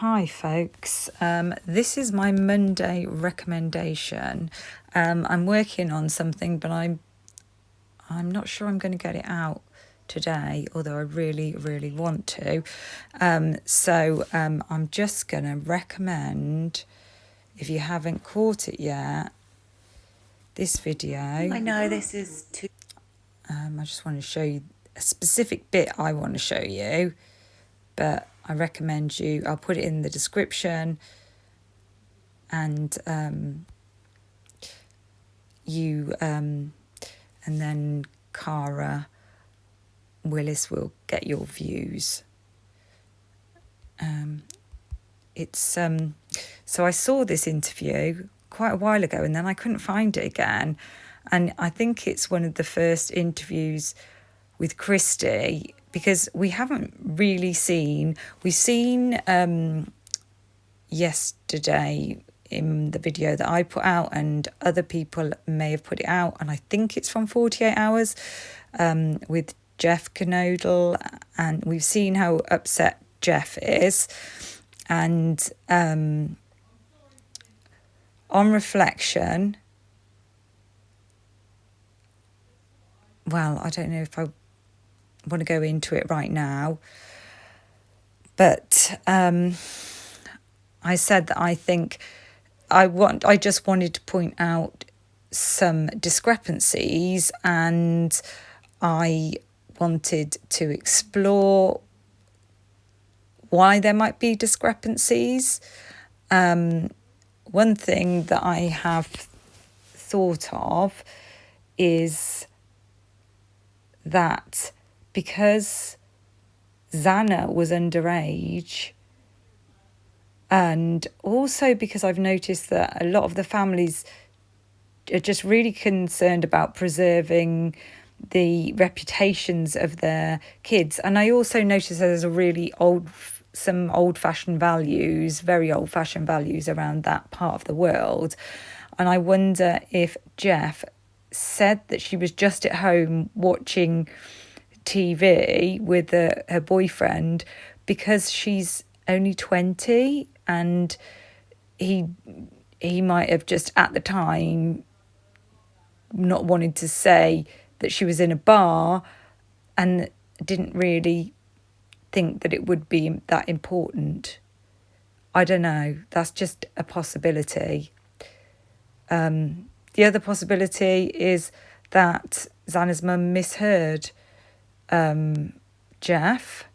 Hi folks, this is my Monday recommendation. I'm working on something, but I'm not sure I'm going to get it out today, although I really want to. So I'm just going to recommend, if you haven't caught it yet, this video. I know this is too. I just want to show you a specific bit I want to show you, but I recommend I'll put it in the description, and and then Cara Willis will get your views. So I saw this interview quite a while ago, and then I couldn't find it again, and I think it's one of the first interviews with Christy, because we haven't really seen. We've seen yesterday in the video that I put out, and other people may have put it out, and I think it's from 48 Hours with Jeff Knodel, and we've seen how upset Jeff is. And on reflection, well, I don't know if I want to go into it right now, but I said that I think I just wanted to point out some discrepancies, and I wanted to explore why there might be discrepancies. One thing that I have thought of is that because Xana was underage, and also because I've noticed that a lot of the families are just really concerned about preserving the reputations of their kids. And I also noticed there's some old-fashioned values, very old-fashioned values around that part of the world. And I wonder if Jeff said that she was just at home watching TV with her boyfriend because she's only 20, and he might have just at the time not wanted to say that she was in a bar, and didn't really think that it would be that important. I don't know. That's just a possibility. The other possibility is that Xana's mum misheard Jeff,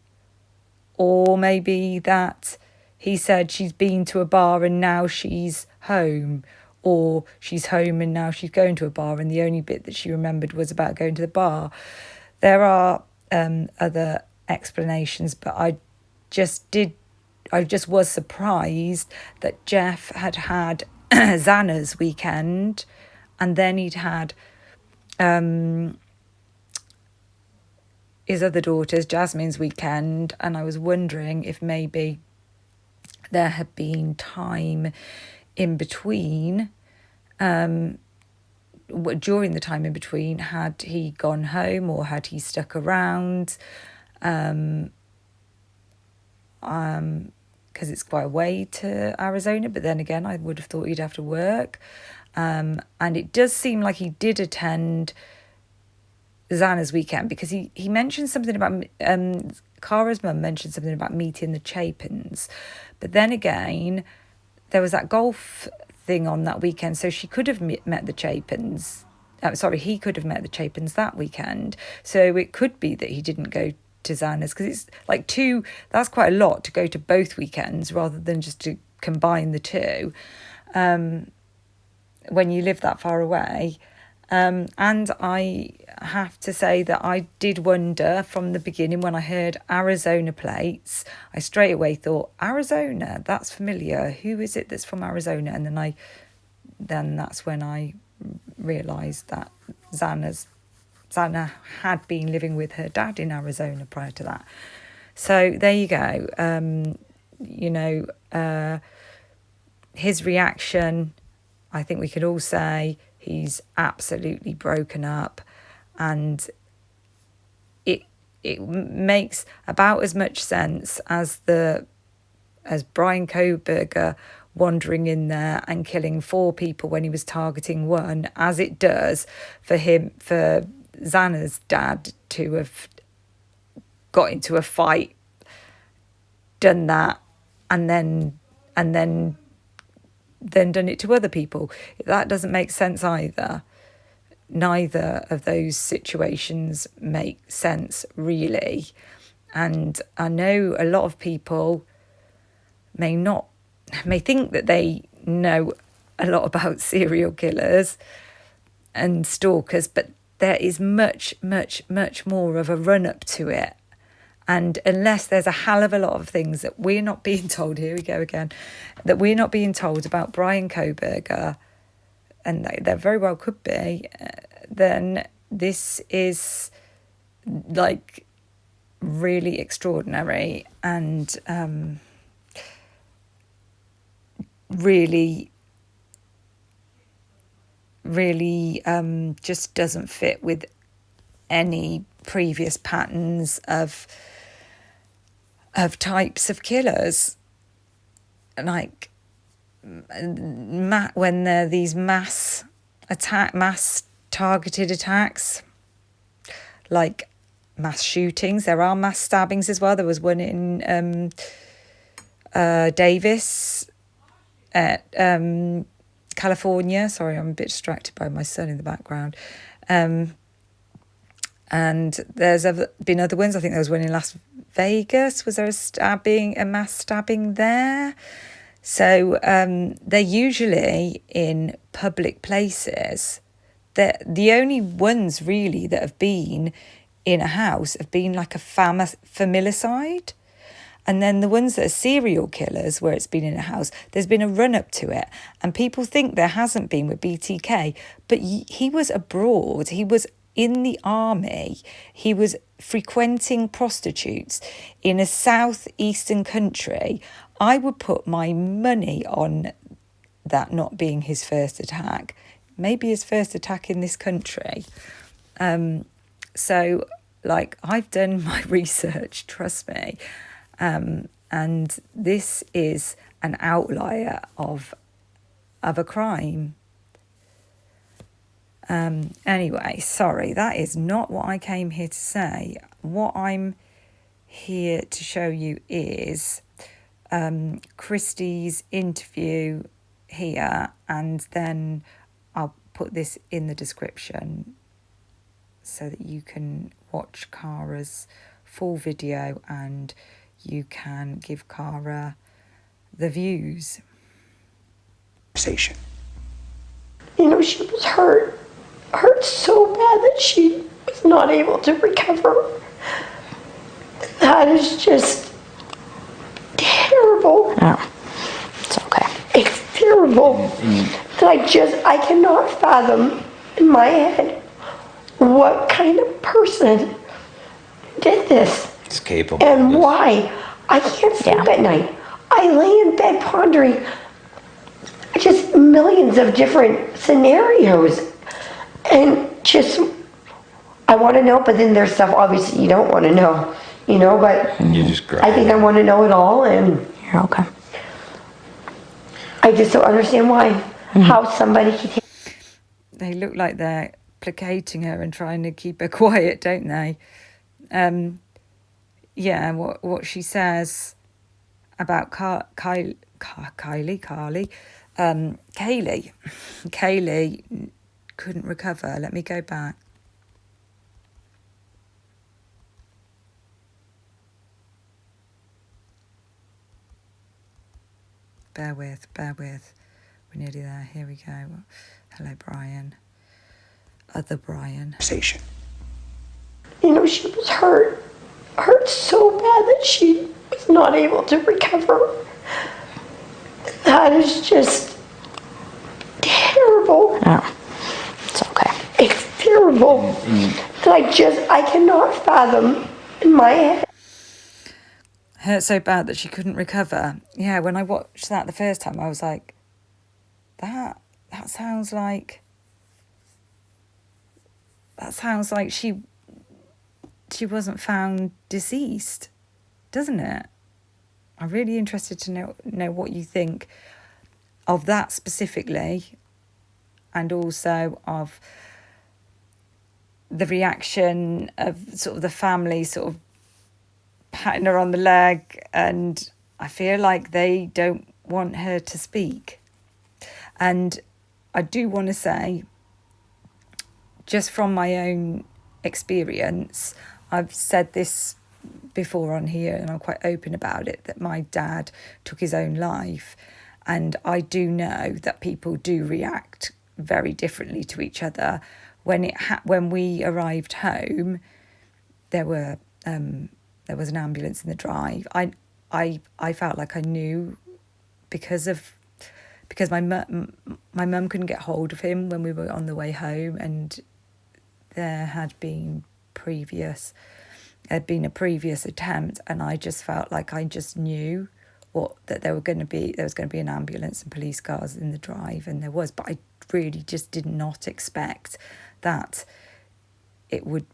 or maybe that he said she's been to a bar and now she's home, or she's home and now she's going to a bar, and the only bit that she remembered was about going to the bar. There are other explanations, but I just was surprised that Jeff had Xana's weekend, and then he'd had his other daughter's, Jasmine's, weekend, and I was wondering if maybe there had been time in between. During the time in between, had he gone home or had he stuck around? Because it's quite a way to Arizona, but then again, I would have thought he'd have to work. And it does seem like he did attend Xana's weekend, because he mentioned something about Cara's mum mentioned something about meeting the Chapins, but then again there was that golf thing on that weekend, so she could have met the Chapins. He could have met the Chapins that weekend, so it could be that he didn't go to Xana's, because it's like that's quite a lot to go to both weekends rather than just to combine the two when you live that far away. And I have to say that I did wonder from the beginning, when I heard Arizona plates, I straight away thought, Arizona, that's familiar. Who is it that's from Arizona? And then that's when I realised that Xana had been living with her dad in Arizona prior to that. So there you go. His reaction, I think we could all say he's absolutely broken up, and it makes about as much sense as the as Brian Koberger wandering in there and killing 4 people when he was targeting 1, as it does for Xana's dad to have got into a fight, done that, and then done it to other people. That doesn't make sense either. Neither of those situations make sense, really. And I know a lot of people may think that they know a lot about serial killers and stalkers, but there is much, much, much more of a run-up to it. And unless there's a hell of a lot of things that we're not being told, here we go again, that we're not being told about Brian Koberger, and there very well could be, then this is like really extraordinary and really just doesn't fit with any previous patterns of types of killers. Like when there are these mass targeted attacks, like mass shootings. There are mass stabbings as well. There was one in Davis at California. Sorry, I'm a bit distracted by my son in the background. And there's been other ones. I think there was one in Las Vegas. Was there a mass stabbing there? So they're usually in public places. The only ones really that have been in a house have been like a familicide. And then the ones that are serial killers, where it's been in a house, there's been a run-up to it. And people think there hasn't been with BTK, but he was abroad. He was in the army. He was frequenting prostitutes in a southeastern country. I would put my money on that not being his first attack. Maybe his first attack in this country. So, like, I've done my research, trust me. And this is an outlier of a crime. Anyway, sorry, that is not what I came here to say. What I'm here to show you is Christie's interview here, and then I'll put this in the description so that you can watch Kara's full video and you can give Kara the views. You know, she was hurt so bad that she was not able to recover. That is just terrible. Oh, it's okay. It's terrible. I cannot fathom in my head what kind of person did this. It's capable. And why? I can't sleep at night. I lay in bed pondering just millions of different scenarios. And just, I want to know, but then there's stuff obviously you don't want to know, but You just I think I want to know it all, and You're okay. I just don't understand why, how somebody can take. They look like they're placating her and trying to keep her quiet, don't they? Yeah, what she says about Kaylee couldn't recover. Let me go back. Bear with. We're nearly there. Here we go. Hello, Brian. Other Brian. You know, she was hurt so bad that she was not able to recover. That is just terrible. Oh, it's okay. It's terrible. I cannot fathom in my head. Hurt so bad that she couldn't recover. Yeah, when I watched that the first time, I was like, that sounds like she wasn't found deceased, doesn't it? I'm really interested to know what you think of that specifically, and also of the reaction of sort of the family sort of patting her on the leg, and I feel like they don't want her to speak. And I do want to say, just from my own experience, I've said this before on here and I'm quite open about it, that my dad took his own life, and I do know that people do react very differently to each other. When we arrived home, there was an ambulance in the drive. I felt like I knew because my mum couldn't get hold of him when we were on the way home, and there had been a previous attempt, and I just felt like I just knew that there was going to be an ambulance and police cars in the drive, and there was, but I really just did not expect that it would.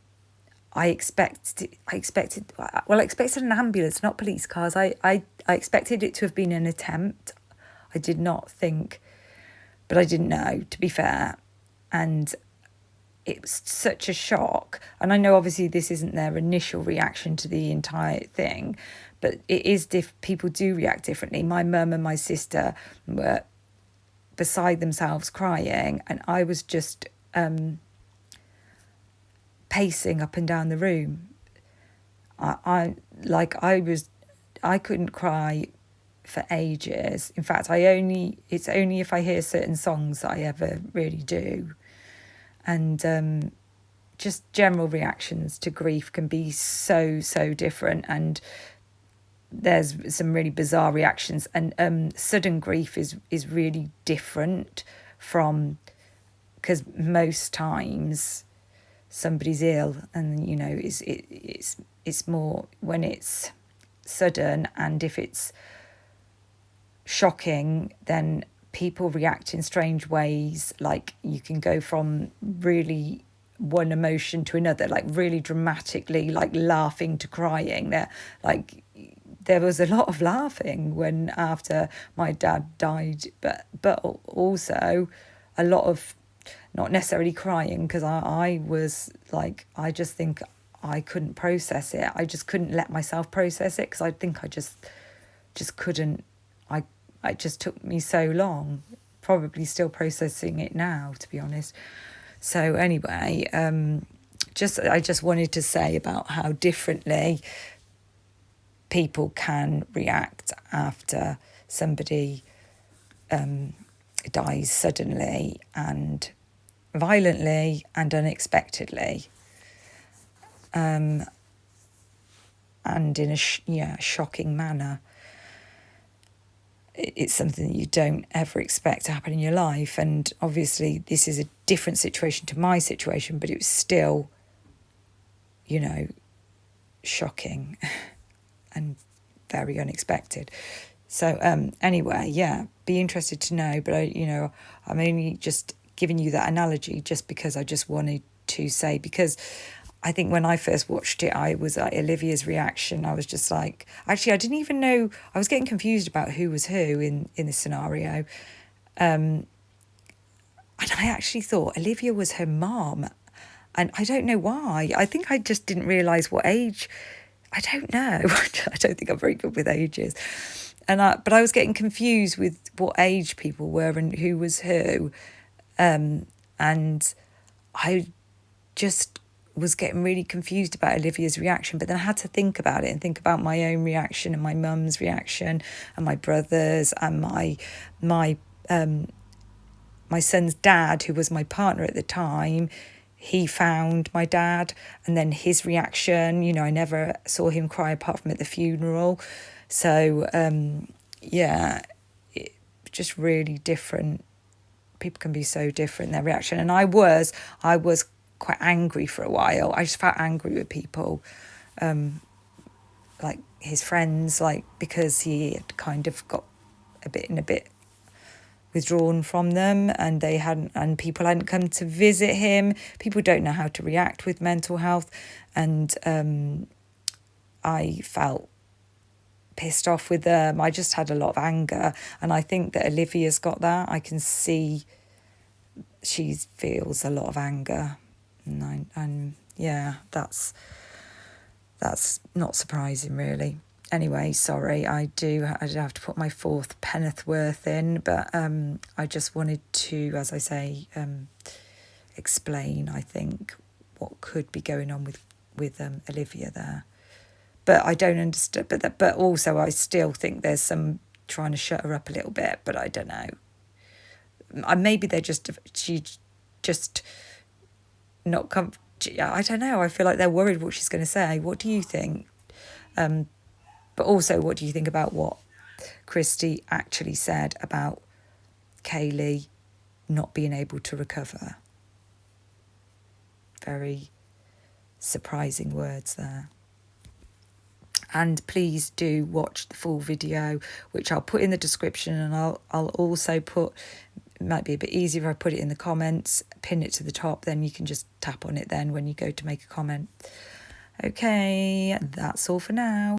I expected an ambulance, not police cars. I expected it to have been an attempt. I did not think, but I didn't know, to be fair. And it was such a shock. And I know obviously this isn't their initial reaction to the entire thing, but it is people do react differently. My mum and my sister were beside themselves crying, and I was just pacing up and down the room. I couldn't cry for ages. In fact, it's only if I hear certain songs that I ever really do. And just general reactions to grief can be so different, and there's some really bizarre reactions, and sudden grief is really different from, because most times somebody's ill, and it's more when it's sudden, and if it's shocking, then people react in strange ways. Like, you can go from really one emotion to another, like really dramatically, like laughing to crying. There was a lot of laughing when after my dad died, but also a lot of not necessarily crying, because I was like, I just think I couldn't process it. I just couldn't let myself process it, because I think I just couldn't. It just took me so long, probably still processing it now, to be honest. So anyway, I just wanted to say about how differently people can react after somebody dies suddenly and violently and unexpectedly, and in a shocking manner. It's something that you don't ever expect to happen in your life, and obviously this is a different situation to my situation, but it was still, shocking and very unexpected. So anyway, yeah, be interested to know, but I'm only just giving you that analogy just because I just wanted to say, because I think when I first watched it, I was like, Olivia's reaction, I was just like, actually, I didn't even know, I was getting confused about who was who in this scenario. And I actually thought Olivia was her mom. And I don't know why. I think I just didn't realise what age. I don't know. I don't think I'm very good with ages. But I was getting confused with what age people were and who was who. And I just was getting really confused about Olivia's reaction, but then I had to think about it and think about my own reaction and my mum's reaction and my brother's and my son's dad, who was my partner at the time. He found my dad, and then his reaction, I never saw him cry apart from at the funeral. So just really different. People can be so different in their reaction, and I was quite angry for a while. I just felt angry with people, like his friends, because he had kind of got a bit withdrawn from them, and people hadn't come to visit him. People don't know how to react with mental health, and I felt pissed off with them. I just had a lot of anger, and I think that Olivia's got that. I can see she feels a lot of anger, and yeah, that's not surprising really. Anyway, sorry, I do have to put my fourth penneth worth in, but I just wanted to, as I say, explain, I think, what could be going on with Olivia there. But I don't understand. But also, I still think there's some trying to shut her up a little bit. But I don't know. Maybe she's just not I don't know. I feel like they're worried what she's going to say. What do you think? But also, what do you think about what Christy actually said about Kaylee not being able to recover? Very surprising words there. And please do watch the full video, which I'll put in the description, and I'll also put, it might be a bit easier if I put it in the comments, pin it to the top, then you can just tap on it then when you go to make a comment. Okay, that's all for now.